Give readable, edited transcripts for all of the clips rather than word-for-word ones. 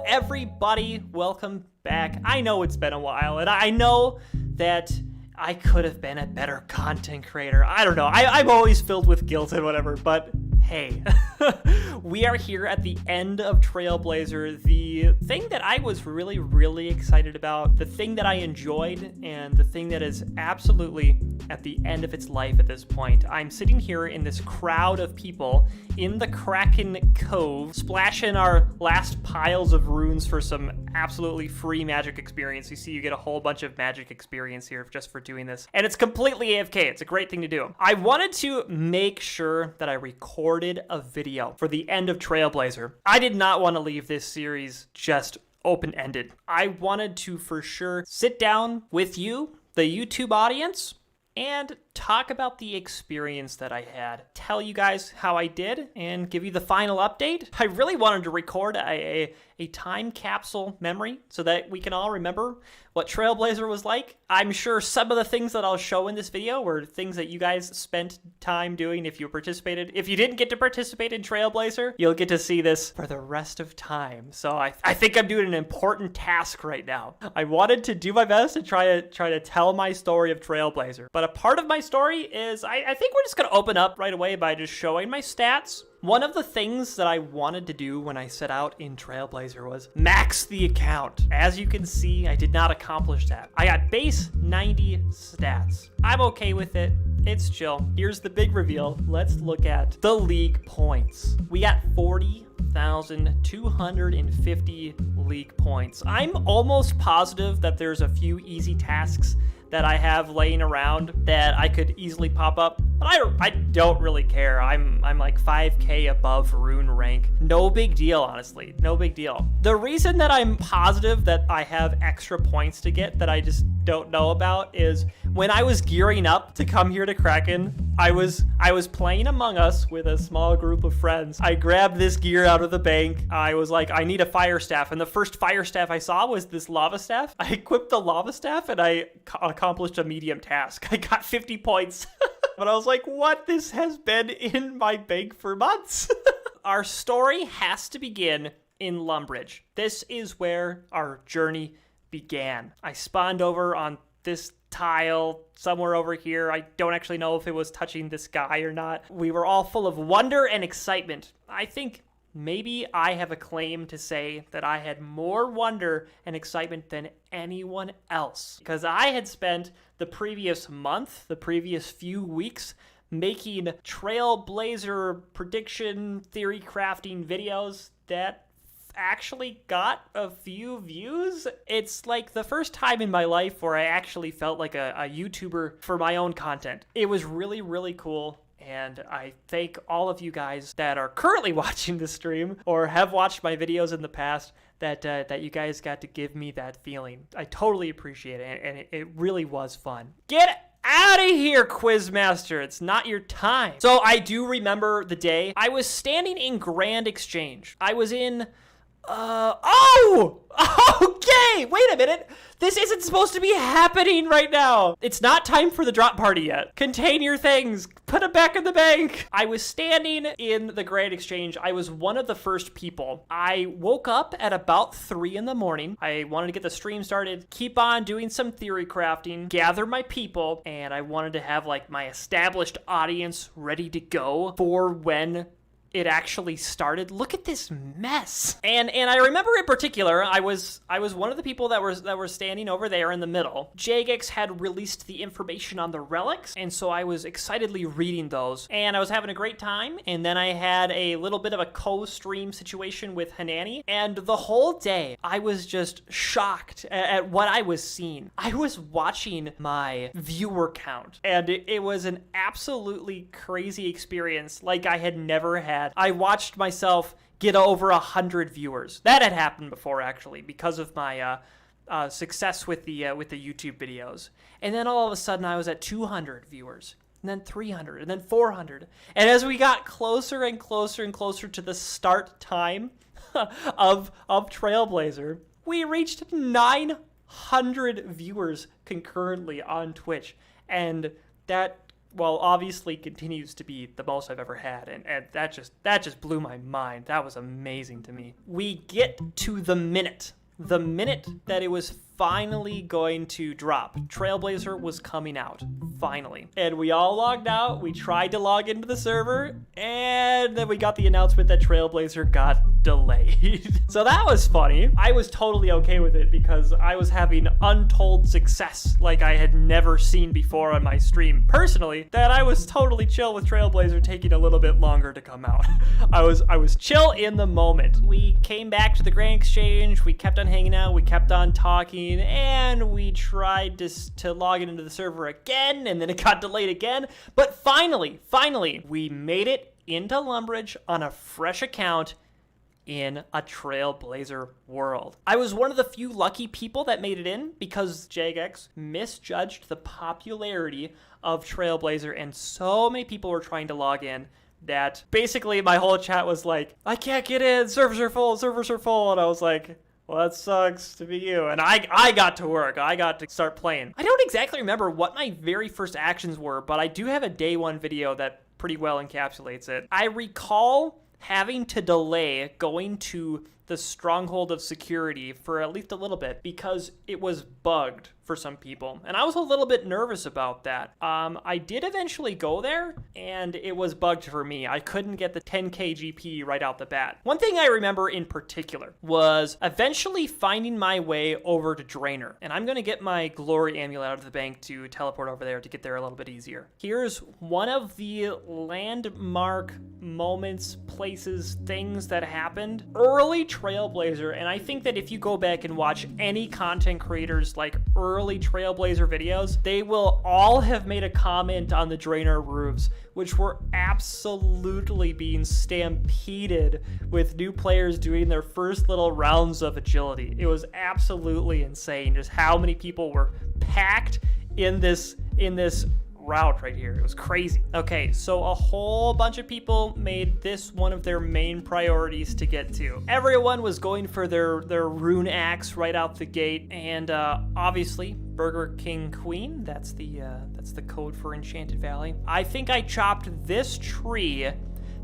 everybody, welcome back. I know it's been a while, and I know that I could have been a better content creator. I don't know. I'm always filled with guilt and whatever, but hey, we are here at the end of Trailblazer, the thing that I was really, really excited about, the thing that I enjoyed, and the thing that is absolutely at the end of its life at this point. I'm sitting here in this crowd of people in the Kraken Cove, splashing our last piles of runes for some absolutely free magic experience. You see, you get a whole bunch of magic experience here just for doing this, and it's completely AFK. It's a great thing to do. I wanted to make sure that I recorded a video for the end of Trailblazer. I did not want to leave this series just open-ended. I wanted to for sure sit down with you, the YouTube audience, and talk about the experience that I had. Tell you guys how I did and give you the final update. I really wanted to record a time capsule memory so that we can all remember what Trailblazer was like. I'm sure some of the things that I'll show in this video were things that you guys spent time doing if you participated. If you didn't get to participate in Trailblazer, you'll get to see this for the rest of time. So I think I'm doing an important task right now. I wanted to do my best to try to tell my story of Trailblazer. But a part of my story is I think we're just going to open up right away by just showing my stats. One of the things that I wanted to do when I set out in Trailblazer was max the account. As you can see, I did not accomplish that. I got base 90 stats. I'm okay with it. It's chill. Here's the big reveal. Let's look at the league points. We got 40,250 league points. I'm almost positive that there's a few easy tasks that I have laying around that I could easily pop up, but I don't really care. I'm like 5k above rune rank. No big deal, honestly. No big deal. The reason that I'm positive that I have extra points to get that I just don't know about is when I was gearing up to come here to Kraken, I was playing Among Us with a small group of friends. I grabbed this gear out of the bank. I was like, I need a fire staff, and the first fire staff I saw was this lava staff. I equipped the lava staff and I accomplished a medium task. I got 50 points. But I was like, what? This has been in my bank for months. Our story has to begin in Lumbridge. This is where our journey began. I spawned over on this tile somewhere over here. I don't actually know if it was touching this guy or not. We were all full of wonder and excitement. I think maybe I have a claim to say that I had more wonder and excitement than anyone else, because I had spent the previous month, the previous few weeks, making Trailblazer prediction theory crafting videos that actually got a few views. It's like the first time in my life where I actually felt like a YouTuber for my own content. It was really, really cool. And I thank all of you guys that are currently watching the stream or have watched my videos in the past that you guys got to give me that feeling. I totally appreciate it, and it really was fun. Get out of here, Quizmaster. It's not your time. So I do remember the day I was standing in Grand Exchange. I was in... okay, wait a minute. This isn't supposed to be happening right now. It's not time for the drop party yet. Contain your things. Put them back in the bank. I was standing in the Grand Exchange. I was one of the first people. I woke up at about 3 in the morning. I wanted to get the stream started, keep on doing some theory crafting, gather my people, and I wanted to have like my established audience ready to go for when it actually started. Look at this mess. And I remember in particular, I was one of the people that were standing over there in the middle. Jagex had released the information on the relics, and so I was excitedly reading those, and I was having a great time. And then I had a little bit of a co-stream situation with Hanani, and the whole day I was just shocked at what I was seeing. I was watching my viewer count, and it was an absolutely crazy experience like I had never had. I watched myself get over 100 viewers. That had happened before, actually, because of my success with the YouTube videos. And then all of a sudden, I was at 200 viewers, and then 300, and then 400. And as we got closer and closer and closer to the start time of Trailblazer, we reached 900 viewers concurrently on Twitch, and that well, obviously continues to be the most I've ever had, and that just blew my mind. That was amazing to me. We get to the minute that it was finally going to drop. Trailblazer was coming out, finally. And we all logged out, we tried to log into the server, and then we got the announcement that Trailblazer got delayed. So that was funny. I was totally okay with it because I was having untold success like I had never seen before on my stream. Personally, that I was totally chill with Trailblazer taking a little bit longer to come out. I was chill in the moment. We came back to the Grand Exchange, we kept on hanging out, we kept on talking, and we tried to log into the server again, and then it got delayed again. But finally, we made it into Lumbridge on a fresh account in a Trailblazer world. I was one of the few lucky people that made it in because Jagex misjudged the popularity of Trailblazer, and so many people were trying to log in that basically my whole chat was like, I can't get in, servers are full, and I was like, well, that sucks to be you. And I got to work. I got to start playing. I don't exactly remember what my very first actions were, but I do have a day one video that pretty well encapsulates it. I recall having to delay going to the stronghold of security for at least a little bit because it was bugged for some people. And I was a little bit nervous about that. I did eventually go there, and it was bugged for me. I couldn't get the 10k GP right out the bat. One thing I remember in particular was eventually finding my way over to Draenor. And I'm going to get my glory amulet out of the bank to teleport over there to get there a little bit easier. Here's one of the landmark moments, places, things that happened. Early Trailblazer, and I think that if you go back and watch any content creators like early Trailblazer videos, they will all have made a comment on the Draenor roofs, which were absolutely being stampeded with new players doing their first little rounds of agility. It was absolutely insane just how many people were packed in this route right here. It was crazy. Okay, so a whole bunch of people made this one of their main priorities to get to. Everyone was going for their rune axe right out the gate, and obviously Burger King Queen, that's the code for Enchanted Valley. I think I chopped this tree.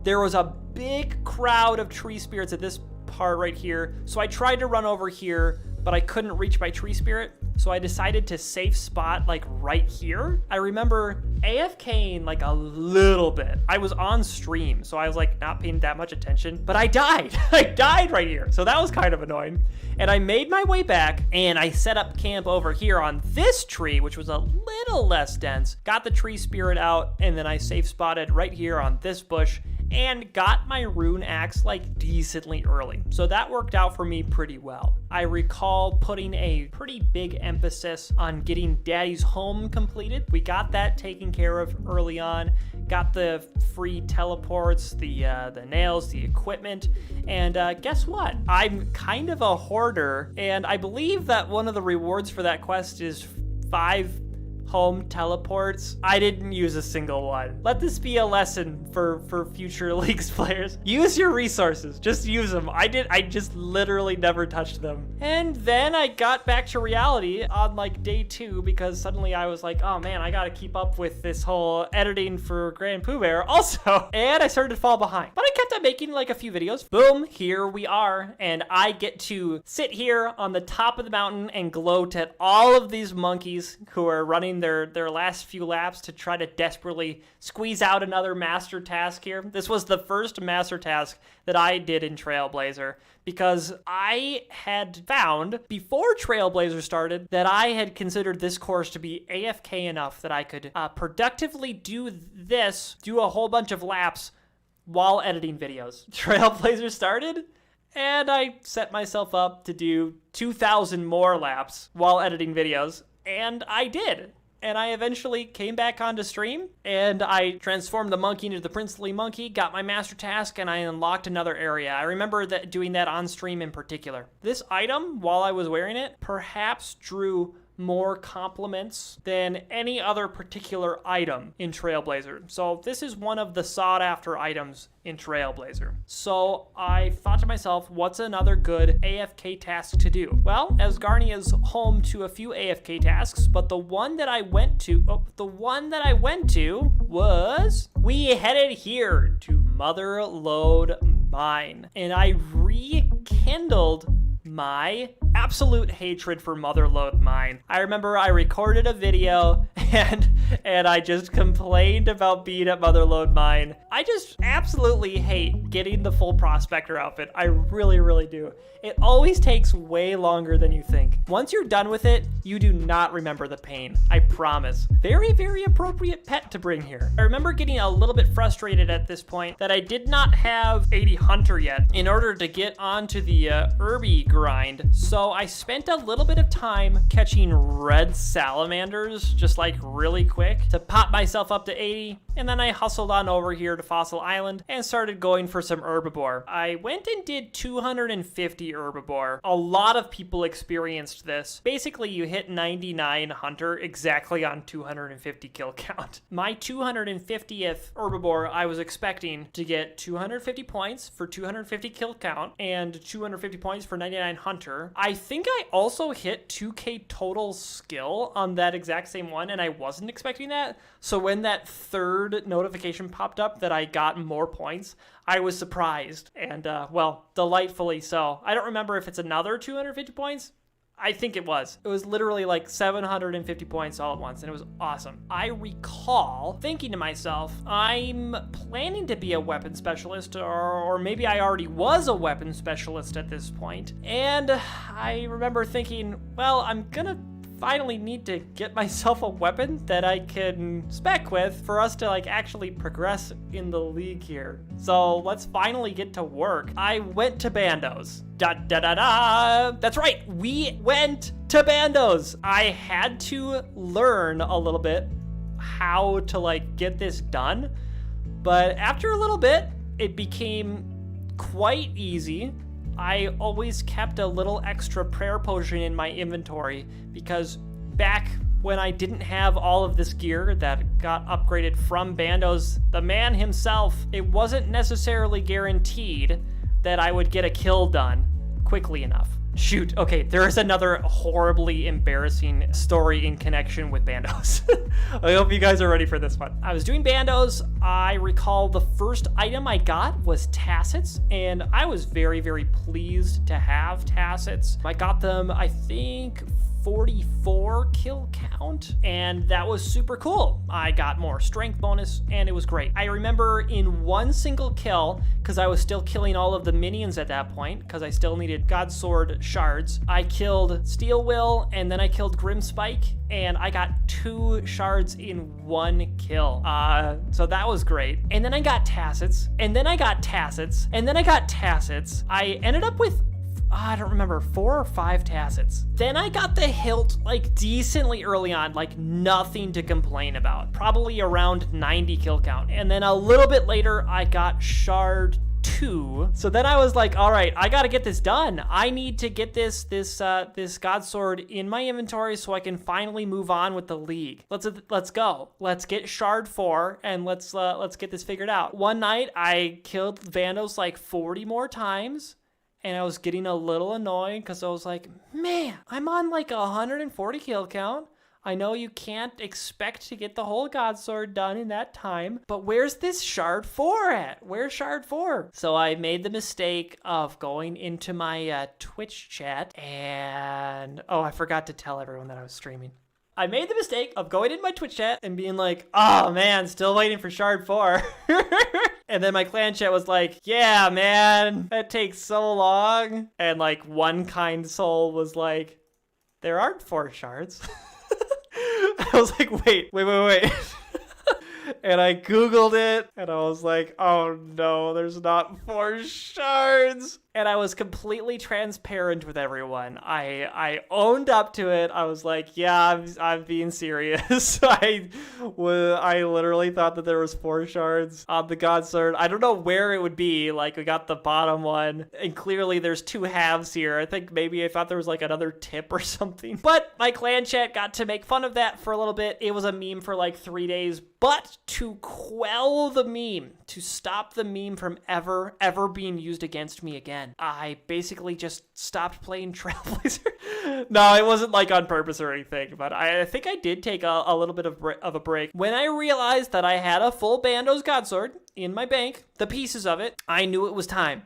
There was a big crowd of tree spirits at this part right here, so I tried to run over here, but I couldn't reach my tree spirit. So I decided to safe spot like right here. I remember AFKing like a little bit. I was on stream, so I was like not paying that much attention, but I died. I died right here. So that was kind of annoying. And I made my way back and I set up camp over here on this tree, which was a little less dense. Got the tree spirit out, and then I safe spotted right here on this bush and got my rune axe like decently early. So that worked out for me pretty well. I recall putting a pretty big emphasis on getting Daddy's home completed. We got that taken care of early on, got the free teleports, the nails, the equipment, and guess what? I'm kind of a hoarder, and I believe that one of the rewards for that quest is 5 home teleports. I didn't use a single one. Let this be a lesson for future Leagues players. Use your resources. Just use them. I just literally never touched them. And then I got back to reality on like day 2 because suddenly I was like, oh man, I gotta keep up with this whole editing for Grand Pooh Bear also. And I started to fall behind. But I kept on making like a few videos. Boom, here we are. And I get to sit here on the top of the mountain and gloat at all of these monkeys who are running their last few laps to try to desperately squeeze out another master task here. This was the first master task that I did in Trailblazer because I had found before Trailblazer started that I had considered this course to be AFK enough that I could productively do a whole bunch of laps while editing videos. Trailblazer started, and I set myself up to do 2,000 more laps while editing videos, and I did. And I eventually came back onto stream, and I transformed the monkey into the princely monkey, got my master task, and I unlocked another area. I remember doing that on stream in particular. This item, while I was wearing it, perhaps drew more compliments than any other particular item in Trailblazer. So this is one of the sought after items in Trailblazer. So I thought to myself, what's another good AFK task to do? Well, as Garni is home to a few AFK tasks, but the one that I went to was we headed here to Mother Lode Mine, and I rekindled my absolute hatred for Mother Lode Mine. I remember I recorded a video and I just complained about being at Mother Lode Mine. I just absolutely hate getting the full Prospector outfit. I really, really do. It always takes way longer than you think. Once you're done with it, you do not remember the pain. I promise. Very, very appropriate pet to bring here. I remember getting a little bit frustrated at this point that I did not have 80 Hunter yet in order to get onto the Irby grind. So I spent a little bit of time catching red salamanders, just like really quick, to pop myself up to 80. And then I hustled on over here to Fossil Island and started going for some herbivore. I went and did 250 herbivore. A lot of people experienced this. Basically, you hit 99 Hunter exactly on 250 kill count. My 250th herbivore, I was expecting to get 250 points for 250 kill count and 250 points for 99 Hunter. I think I also hit 2k total skill on that exact same one, and I wasn't expecting that. So when that third notification popped up that I got more points, I was surprised, and well, delightfully so. I don't remember if it's another 250 points. I think it was. It was literally like 750 points all at once, and it was awesome. I recall thinking to myself, I'm planning to be a weapon specialist, or maybe I already was a weapon specialist at this point. And I remember thinking, well, I'm gonna finally need to get myself a weapon that I can spec with for us to like actually progress in the league here. So let's finally get to work. I went to Bandos. That's right, we went to Bandos. I had to learn a little bit how to like get this done, but after a little bit, it became quite easy. I always kept a little extra prayer potion in my inventory because back when I didn't have all of this gear that got upgraded from Bandos, the man himself, it wasn't necessarily guaranteed that I would get a kill done quickly enough. Shoot, okay, there is another horribly embarrassing story in connection with Bandos. I hope you guys are ready for this one. I was doing Bandos. I recall the first item I got was Tassets, and I was very, very pleased to have Tassets. I got them, I think, 44 kill count, and that was super cool. I got more strength bonus, and it was great. I remember in one single kill, because I was still killing all of the minions at that point, because I still needed Godsword shards, I killed Steel Will, and then I killed Grim Spike, and I got 2 shards in one kill. So that was great. And then I got Tassets, and then I got Tassets, and then I got Tassets. I ended up with I don't remember, 4 or 5 Tassets. Then I got the hilt like decently early on, like nothing to complain about. Probably around 90 kill count. And then a little bit later, I got Shard 2. So then I was like, all right, I gotta get this done. I need to get this Godsword in my inventory so I can finally move on with the league. Let's go. Let's get Shard 4 and let's get this figured out. One night I killed Bandos like 40 more times. And I was getting a little annoyed because I was like, man, I'm on like 140 kill count. I know you can't expect to get the whole Godsword done in that time, but where's this Shard 4 at? Where's Shard 4? So I made the mistake of going into my Twitch chat and, oh, I forgot to tell everyone that I was streaming. I made the mistake of going in my Twitch chat and being like, oh man, still waiting for Shard 4. And then my clan chat was like, yeah, man, that takes so long. And like one kind soul was like, there aren't 4 shards. I was like, wait. And I Googled it, and I was like, oh no, there's not 4 shards. And I was completely transparent with everyone. I owned up to it. I was like, yeah, I'm being serious. I literally thought that there was 4 shards on the God Sword. I don't know where it would be. Like, we got the bottom one, and clearly there's 2 halves here. I think maybe I thought there was like another tip or something. But my clan chat got to make fun of that for a little bit. It was a meme for like 3 days. But to quell the meme, to stop the meme from ever being used against me again, I basically just stopped playing Trailblazer. No, it wasn't like on purpose or anything, but I think I did take a little bit of a break. When I realized that I had a full Bandos Godsword in my bank, the pieces of it, I knew it was time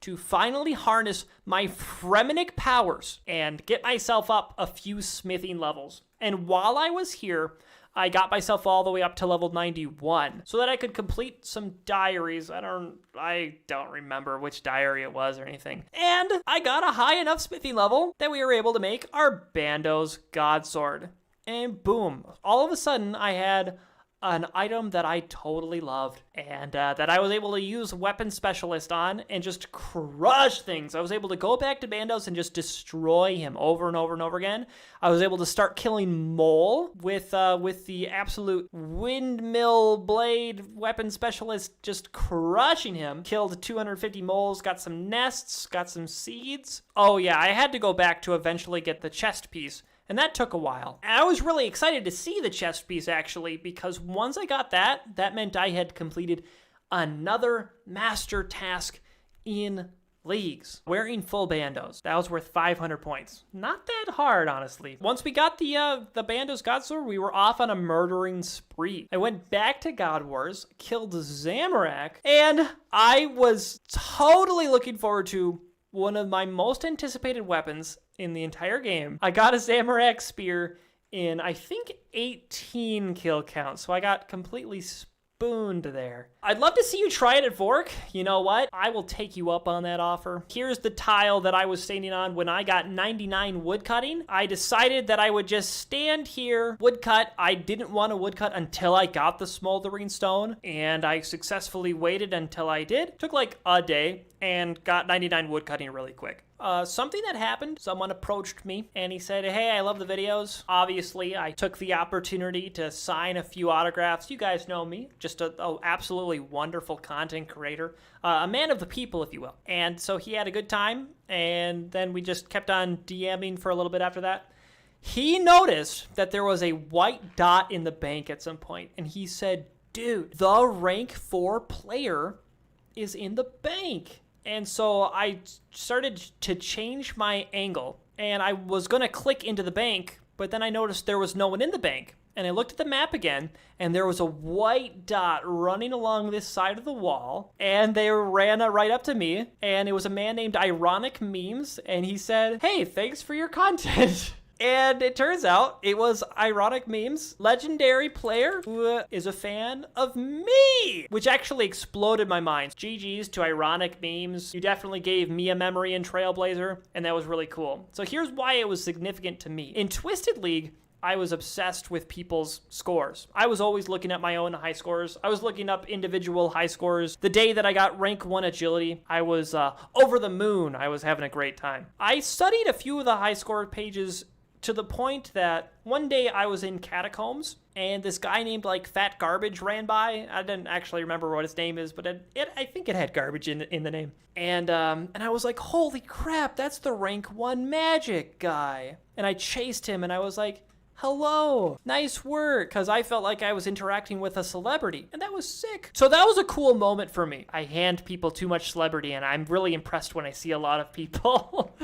to finally harness my Fremenic powers and get myself up a few smithing levels. And while I was here, I got myself all the way up to level 91 so that I could complete some diaries. I don't remember which diary it was or anything. And I got a high enough smithing level that we were able to make our Bandos Godsword. And boom, all of a sudden I had an item that I totally loved and that I was able to use Weapon Specialist on and just crush things. I was able to go back to Bandos and just destroy him over and over and over again. I was able to start killing Mole with the absolute windmill blade Weapon Specialist, just crushing him. Killed 250 moles, got some nests, got some seeds. Oh yeah, I had to go back to eventually get the chest piece. And that took a while. And I was really excited to see the chest piece, actually, because once I got that meant I had completed another master task in Leagues. Wearing full Bandos. That was worth 500 points. Not that hard, honestly. Once we got the Bandos Godsword, we were off on a murdering spree. I went back to God Wars, killed Zamorak, and I was totally looking forward to one of my most anticipated weapons in the entire game. I got a Zamorak spear in, I think, 18 kill count, so I got completely spooned there. I'd love to see you try it at Vork. You know what? I will take you up on that offer. Here's the tile that I was standing on when I got 99 woodcutting. I decided that I would just stand here, woodcut. I didn't want to woodcut until I got the smoldering stone, and I successfully waited until I did. Took like a day and got 99 woodcutting really quick. Something that happened, someone approached me and he said, hey, I love the videos. Obviously, I took the opportunity to sign a few autographs. You guys know me, just an absolutely wonderful content creator, a man of the people, if you will. And so he had a good time, and then we just kept on DMing for a little bit after that. He noticed that there was a white dot in the bank at some point, and he said, dude, the rank 4 player is in the bank. And so I started to change my angle, and I was going to click into the bank, but then I noticed there was no one in the bank. And I looked at the map again, and there was a white dot running along this side of the wall, and they ran right up to me, and it was a man named Ironic Memes, and he said, hey, thanks for your content. And it turns out it was Ironic Memes, legendary player who is a fan of me, which actually exploded my mind. GG's to Ironic Memes. You definitely gave me a memory in Trailblazer, and that was really cool. So here's why it was significant to me. In Twisted League, I was obsessed with people's scores. I was always looking at my own high scores. I was looking up individual high scores. The day that I got rank 1 agility, I was over the moon. I was having a great time. I studied a few of the high score pages to the point that one day I was in Catacombs and this guy named like Fat Garbage ran by. I didn't actually remember what his name is, but I think it had garbage in the name. And I was like, holy crap, that's the rank 1 magic guy. And I chased him and I was like, hello, nice work, because I felt like I was interacting with a celebrity, and that was sick. So that was a cool moment for me. I hand people too much celebrity, and I'm really impressed when I see a lot of people.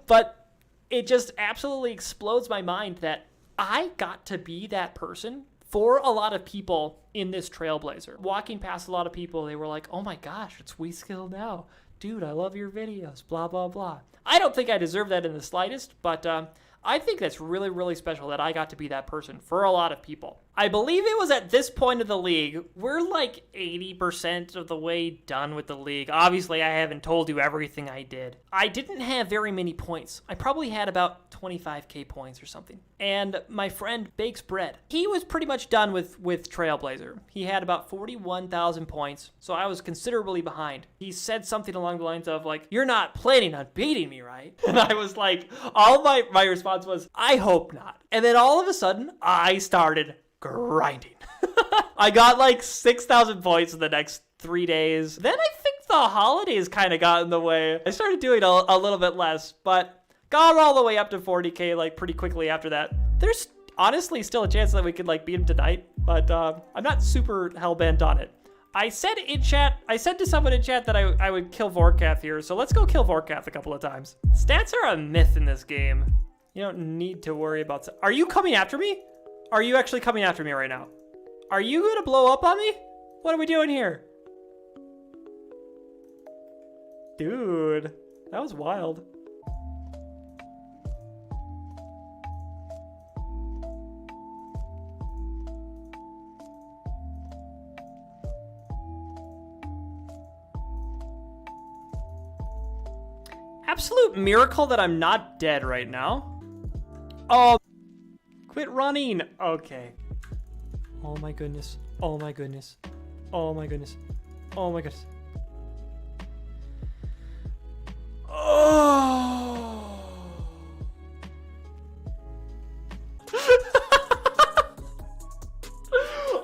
But it just absolutely explodes my mind that I got to be that person for a lot of people in this Trailblazer. Walking past a lot of people, they were like, oh my gosh, it's WeSkill now. Dude, I love your videos, blah, blah, blah. I don't think I deserve that in the slightest, but I think that's really, really special that I got to be that person for a lot of people. I believe it was at this point of the league. We're like 80% of the way done with the league. Obviously, I haven't told you everything I did. I didn't have very many points. I probably had about 25k points or something. And my friend Bakes Bread, he was pretty much done with Trailblazer. He had about 41,000 points, so I was considerably behind. He said something along the lines of like, "You're not planning on beating me, right?" And I was like, all my response was, "I hope not." And then all of a sudden, I started grinding. I got like 6,000 points in the next 3 days. Then I think the holidays kind of got in the way. I started doing a little bit less, but got all the way up to 40k like pretty quickly after that. There's honestly still a chance that we could like beat him tonight, but I'm not super hell-bent on it. I said to someone in chat that I would kill Vorkath here, so let's go kill Vorkath a couple of times. Stats are a myth in this game. You don't need to worry about... Are you coming after me? Are you actually coming after me right now? Are you gonna blow up on me? What are we doing here? Dude, that was wild. Absolute miracle that I'm not dead right now. Oh, quit running. Okay. Oh my goodness. Oh my goodness. Oh my goodness. Oh my goodness. Oh.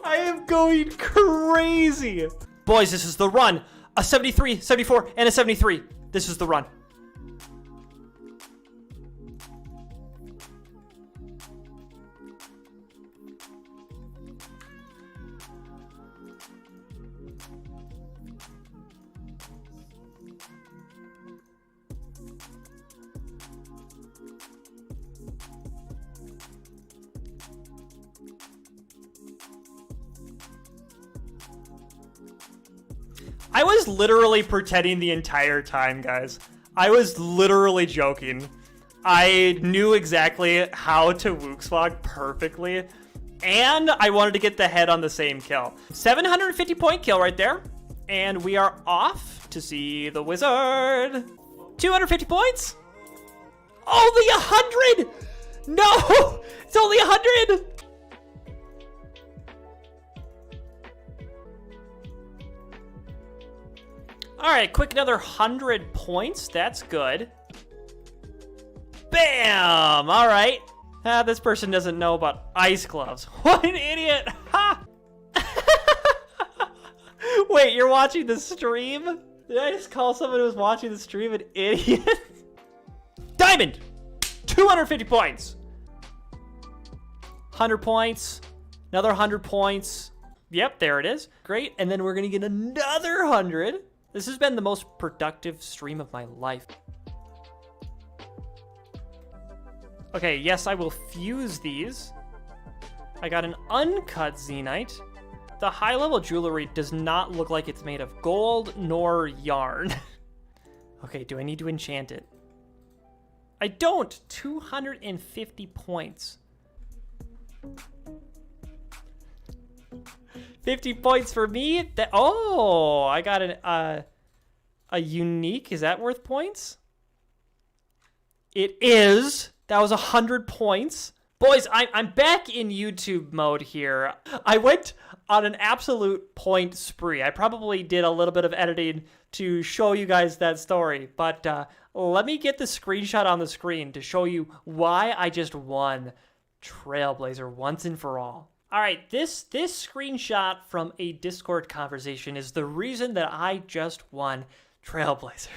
I am going crazy. Boys, this is the run. A 73, 74, and a 73. This is the run. I was literally pretending the entire time, guys. I was literally joking. I knew exactly how to Wookswog perfectly, and I wanted to get the head on the same kill. 750 point kill right there, and we are off to see the wizard. 250 points? Only 100! No! It's only 100! All right, quick, another 100 points. That's good. Bam! All right. This person doesn't know about ice gloves. What an idiot! Ha! Wait, you're watching the stream? Did I just call someone who was watching the stream an idiot? Diamond! 250 points. 100 points. Another 100 points. Yep, there it is. Great. And then we're going to get another 100. This has been the most productive stream of my life. Okay, yes, I will fuse these. I got an uncut Zenite. The high-level jewelry does not look like it's made of gold nor yarn. Okay, do I need to enchant it? I don't. 250 points. 50 points for me. Oh, I got a unique. Is that worth points? It is. That was 100 points. Boys, I'm back in YouTube mode here. I went on an absolute point spree. I probably did a little bit of editing to show you guys that story, but let me get the screenshot on the screen to show you why I just won Trailblazer once and for all. All right, this screenshot from a Discord conversation is the reason that I just won Trailblazer.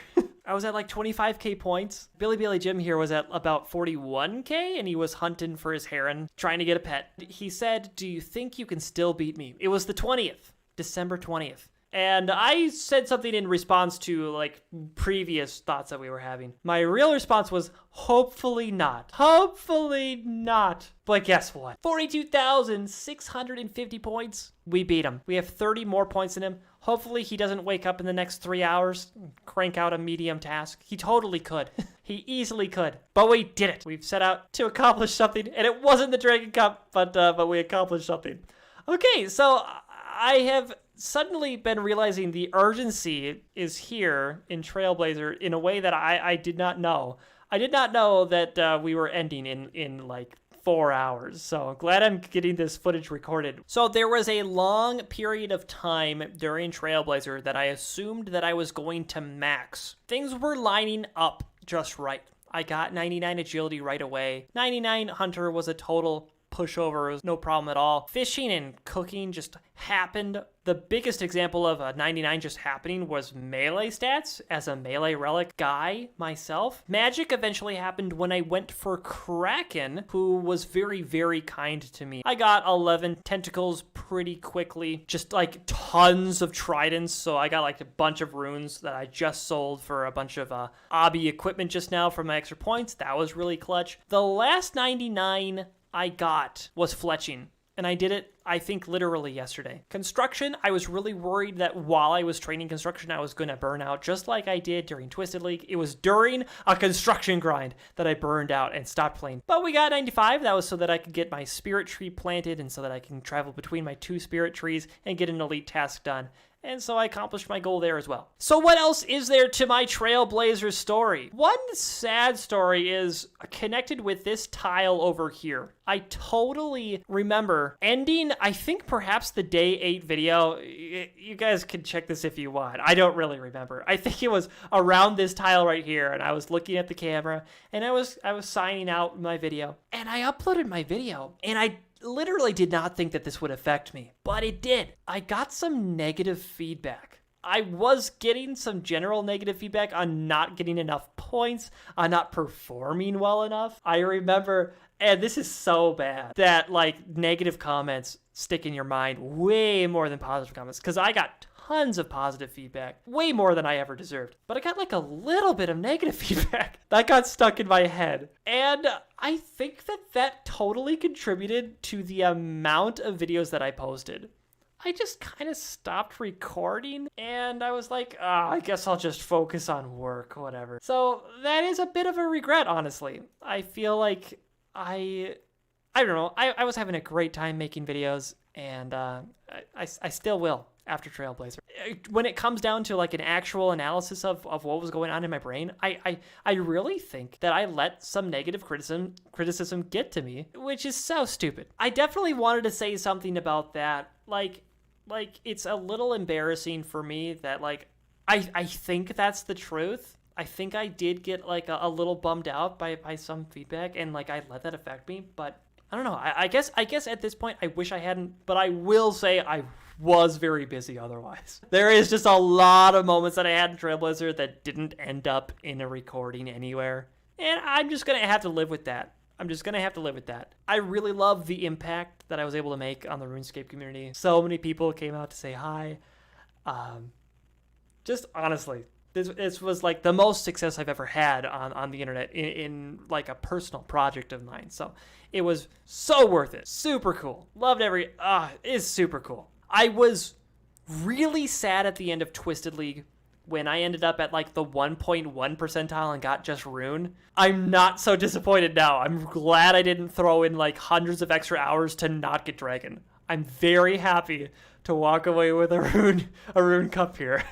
I was at like 25k points. Billy Jim here was at about 41k, and he was hunting for his heron, trying to get a pet. He said, "Do you think you can still beat me?" It was the 20th, December 20th. And I said something in response to like previous thoughts that we were having. My real response was, hopefully not. Hopefully not. But guess what? 42,650 points. We beat him. We have 30 more points than him. Hopefully he doesn't wake up in the next 3 hours, crank out a medium task. He totally could. He easily could. But we did it. We've set out to accomplish something, and it wasn't the Dragon Cup, but we accomplished something. Okay, so I have suddenly been realizing the urgency is here in Trailblazer in a way that I did not know. I did not know that we were ending in like 4 hours. So I'm glad I'm getting this footage recorded. So there was a long period of time during Trailblazer that I assumed that I was going to max. Things were lining up just right. I got 99 agility right away. 99 hunter was a total pushover. It was no problem at all. Fishing and cooking just happened. The biggest example of a 99 just happening was melee stats as a melee relic guy myself. Magic eventually happened when I went for Kraken, who was very, very kind to me. I got 11 tentacles pretty quickly, just like tons of tridents. So I got like a bunch of runes that I just sold for a bunch of obby equipment just now for my extra points. That was really clutch. The last 99 I got was fletching, and I did it, I think, literally yesterday. Construction, I was really worried that while I was training construction, I was going to burn out, just like I did during Twisted League. It was during a construction grind that I burned out and stopped playing. But we got 95. That was so that I could get my spirit tree planted and so that I can travel between my 2 spirit trees and get an elite task done. And so I accomplished my goal there as well. So what else is there to my Trailblazer story? One sad story is connected with this tile over here. I totally remember ending, I think perhaps the day 8 video. You guys can check this if you want. I don't really remember. I think it was around this tile right here, and I was looking at the camera, and I was signing out my video. And I uploaded my video, and I literally did not think that this would affect me, but it did. I got some negative feedback. I was getting some general negative feedback on not getting enough points, on not performing well enough. I remember, and this is so bad, that like negative comments stick in your mind way more than positive comments, because I got tons of positive feedback, way more than I ever deserved. But I got like a little bit of negative feedback that got stuck in my head. And I think that totally contributed to the amount of videos that I posted. I just kind of stopped recording, and I was like, I guess I'll just focus on work, whatever. So that is a bit of a regret, honestly. I feel like I don't know, I was having a great time making videos, and I still will after Trailblazer. When it comes down to like an actual analysis of what was going on in my brain, I really think that I let some negative criticism get to me, which is so stupid. I definitely wanted to say something about that. Like it's a little embarrassing for me that like I think that's the truth. I think I did get like a little bummed out by some feedback, and like I let that affect me, but I don't know. I guess at this point I wish I hadn't, but I will say I was very busy otherwise. There is just a lot of moments that I had in Trailblazer that didn't end up in a recording anywhere, and I'm just gonna have to live with that. I really love the impact that I was able to make on the RuneScape community. So many people came out to say hi. Just honestly, this was like the most success I've ever had on the internet in like a personal project of mine. So it was so worth it. Super cool. Loved it's super cool. I was really sad at the end of Twisted League when I ended up at like the 1.1 percentile and got just Rune. I'm not so disappointed now. I'm glad I didn't throw in like hundreds of extra hours to not get Dragon. I'm very happy to walk away with a Rune Cup here.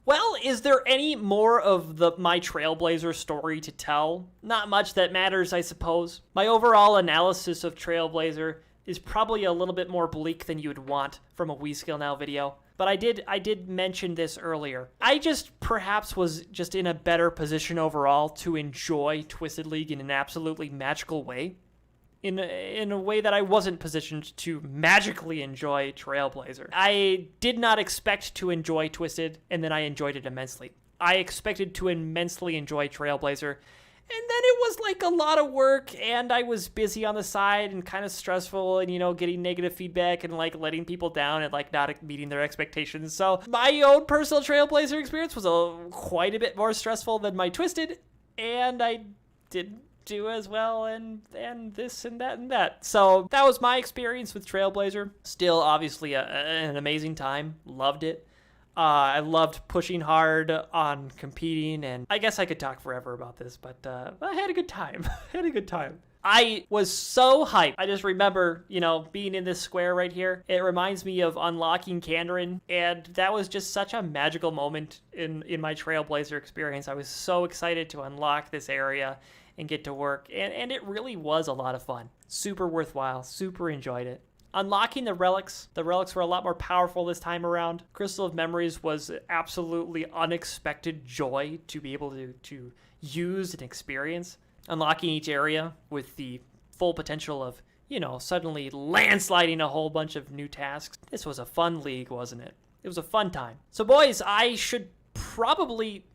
Well, is there any more of my Trailblazer story to tell? Not much that matters, I suppose. My overall analysis of Trailblazer is probably a little bit more bleak than you'd want from a We Skill Now video. But I did mention this earlier. I just perhaps was just in a better position overall to enjoy Twisted League in an absolutely magical way. In a way that I wasn't positioned to magically enjoy Trailblazer. I did not expect to enjoy Twisted, and then I enjoyed it immensely. I expected to immensely enjoy Trailblazer, and then it was like a lot of work, and I was busy on the side and kind of stressful, and getting negative feedback and like letting people down and like not meeting their expectations. So my own personal Trailblazer experience was quite a bit more stressful than my Twisted, and I didn't do as well and this and that. So that was my experience with Trailblazer. Still obviously an amazing time. Loved it. I loved pushing hard on competing, and I guess I could talk forever about this, but I had a good time. I was so hyped. I just remember, being in this square right here. It reminds me of unlocking Kandarin, and that was just such a magical moment in my Trailblazer experience. I was so excited to unlock this area and get to work, and it really was a lot of fun. Super worthwhile, super enjoyed it. Unlocking the relics were a lot more powerful this time around. Crystal of Memories was absolutely unexpected joy to be able to use and experience. Unlocking each area with the full potential of, suddenly landsliding a whole bunch of new tasks. This was a fun league, wasn't it? It was a fun time. So boys, I should probably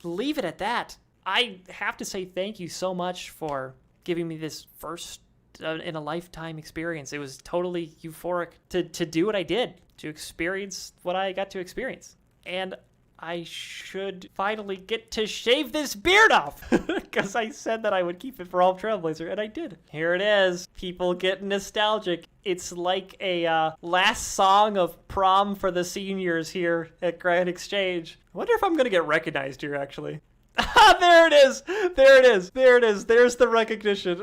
leave it at that. I have to say thank you so much for giving me this first in a lifetime experience. It was totally euphoric to do what I did, to experience what I got to experience. And I should finally get to shave this beard off because I said that I would keep it for all Trailblazer, and I did. Here it is. People getting nostalgic. It's like a last song of prom for the seniors here at Grand Exchange. I wonder if I'm going to get recognized here, actually. There it is. There's the recognition.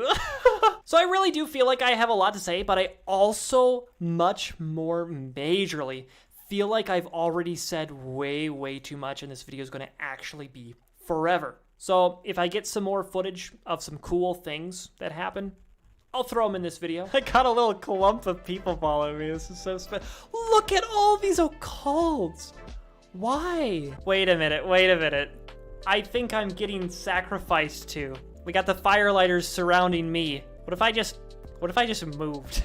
So I really do feel like I have a lot to say, but I also much more majorly feel like I've already said way too much, and this video is going to actually be forever. So if I get some more footage of some cool things that happen, I'll throw them in this video. I got a little clump of people following me. This is so special. Look at all these occults. Why? Wait a minute. I think I'm getting sacrificed to. We got the firelighters surrounding me. What if I just moved?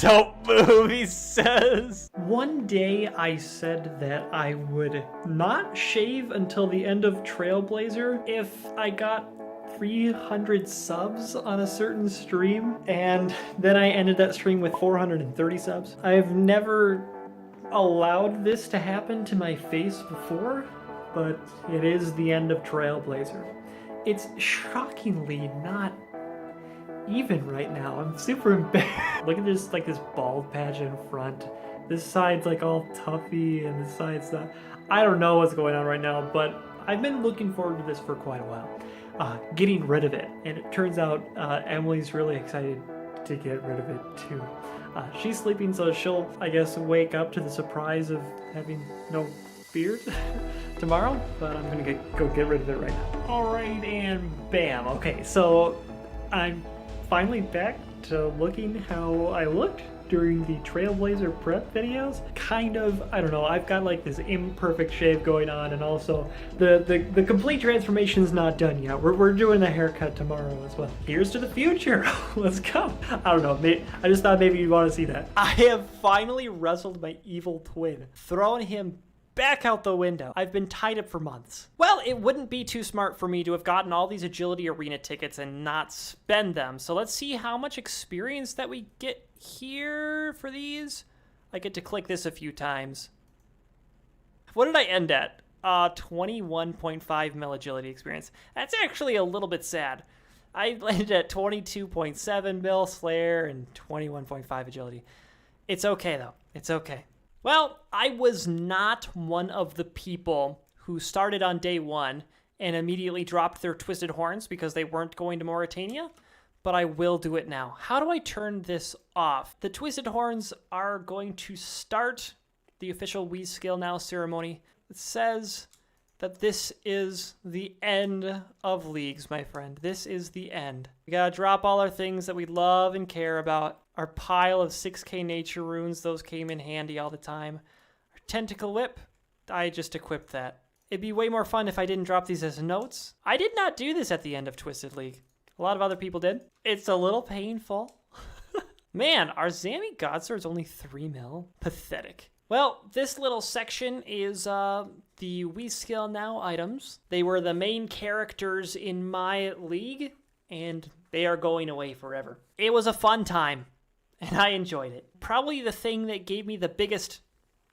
Don't move, he says. One day I said that I would not shave until the end of Trailblazer if I got 300 subs on a certain stream, and then I ended that stream with 430 subs. I've never allowed this to happen to my face before, but it is the end of Trailblazer. It's shockingly not even right now. I'm super embarrassed. Look at this, this bald patch in front. This side's all tuffy, and this side's not. I don't know what's going on right now, but I've been looking forward to this for quite a while. Getting rid of it, and it turns out Emily's really excited to get rid of it too. She's sleeping, so she'll, I guess, wake up to the surprise of having no beard tomorrow, but I'm gonna go get rid of it right now. All right, and bam. Okay, so I'm finally back to looking how I looked during the Trailblazer prep videos. Kind of, I don't know, I've got this imperfect shave going on, and also the complete transformation is not done yet. We're doing the haircut tomorrow as well. Here's to the future. Let's go. I don't know, I just thought maybe you'd want to see that. I have finally wrestled my evil twin, thrown him back out the window. I've been tied up for months. Well, it wouldn't be too smart for me to have gotten all these agility arena tickets and not spend them. So let's see how much experience that we get here for these. I get to click this a few times. What did I end at? 21.5 mil agility experience. That's actually a little bit sad. I landed at 22.7 mil Slayer and 21.5 agility. It's okay though. It's okay. Well, I was not one of the people who started on day one and immediately dropped their twisted horns because they weren't going to Mauritania, but I will do it now. How do I turn this off? The twisted horns are going to start the official We Skill Now ceremony. It says that this is the end of Leagues, my friend. This is the end. We gotta drop all our things that we love and care about. Our pile of 6k nature runes, those came in handy all the time. Our tentacle whip, I just equipped that. It'd be way more fun if I didn't drop these as notes. I did not do this at the end of Twisted League. A lot of other people did. It's a little painful. Man, our Zami Godsword's only 3 mil. Pathetic. Well, this little section is the We Skill Now items. They were the main characters in my league, and they are going away forever. It was a fun time, and I enjoyed it. Probably the thing that gave me the biggest,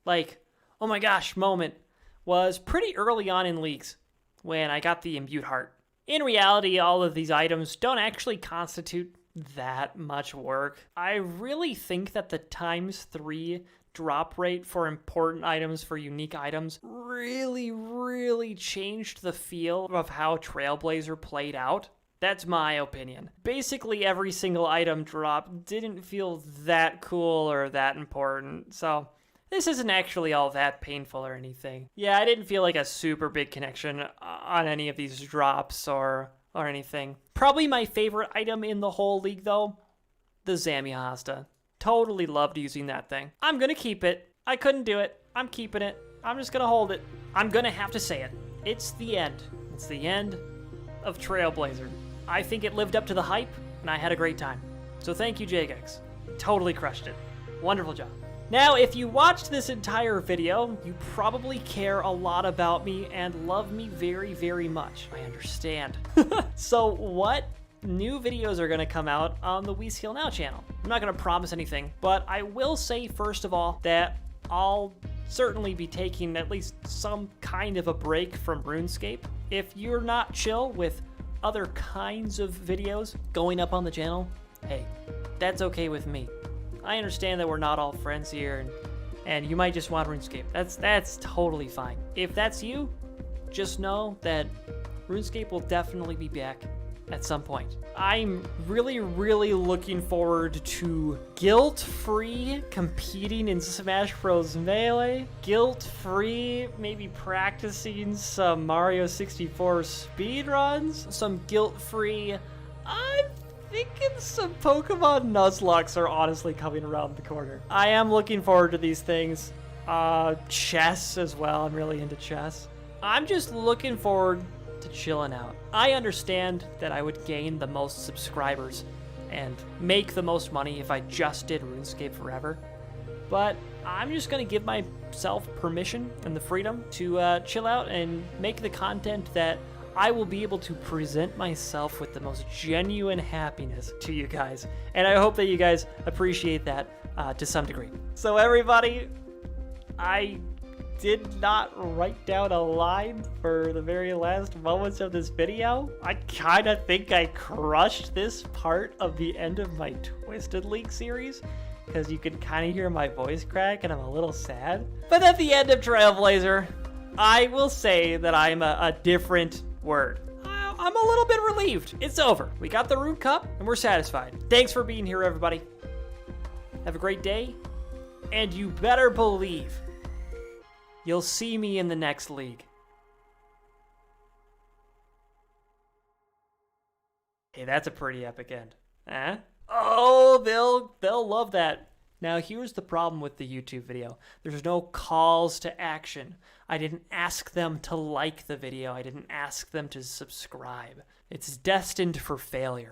oh my gosh moment was pretty early on in Leagues when I got the Imbued Heart. In reality, all of these items don't actually constitute that much work. I really think that the ×3 drop rate for important items, for unique items, really changed the feel of how Trailblazer played out. That's my opinion. Basically, every single item drop didn't feel that cool or that important, so this isn't actually all that painful or anything. Yeah, I didn't feel like a super big connection on any of these drops or anything. Probably my favorite item in the whole league, though, the Zamiasta. Totally loved using that thing. I'm gonna keep it. I couldn't do it. I'm keeping it. I'm just gonna hold it. I'm gonna have to say it. It's the end. It's the end of Trailblazer. I think it lived up to the hype, and I had a great time. So thank you, Jagex. Totally crushed it. Wonderful job. Now, if you watched this entire video, you probably care a lot about me and love me very much. I understand. So what new videos are going to come out on the We Skill Now channel? I'm not going to promise anything, but I will say, first of all, that I'll certainly be taking at least some kind of a break from RuneScape. If you're not chill with other kinds of videos going up on the channel, hey, that's okay with me. I understand that we're not all friends here, and you might just want RuneScape. That's totally fine. If that's you, just know that RuneScape will definitely be back at some point. I'm really looking forward to guilt-free competing in Smash Bros. Melee, guilt-free maybe practicing some Mario 64 speedruns, some guilt-free, I'm thinking some Pokemon Nuzlocke are honestly coming around the corner. I am looking forward to these things. Chess as well, I'm really into chess. I'm just looking forward to chilling out. I understand that I would gain the most subscribers and make the most money if I just did RuneScape forever, but I'm just gonna give myself permission and the freedom to chill out and make the content that I will be able to present myself with the most genuine happiness to you guys, and I hope that you guys appreciate that to some degree. So everybody, I did not write down a line for the very last moments of this video. I kind of think I crushed this part of the end of my Twisted League series, because you can kind of hear my voice crack and I'm a little sad. But at the end of Trailblazer, I will say that I'm a different word. I'm a little bit relieved. It's over. We got the Root Cup and we're satisfied. Thanks for being here, everybody. Have a great day, and you better believe you'll see me in the next league. Hey, that's a pretty epic end. Huh? Oh, they'll love that. Now, here's the problem with the YouTube video. There's no calls to action. I didn't ask them to like the video. I didn't ask them to subscribe. It's destined for failure.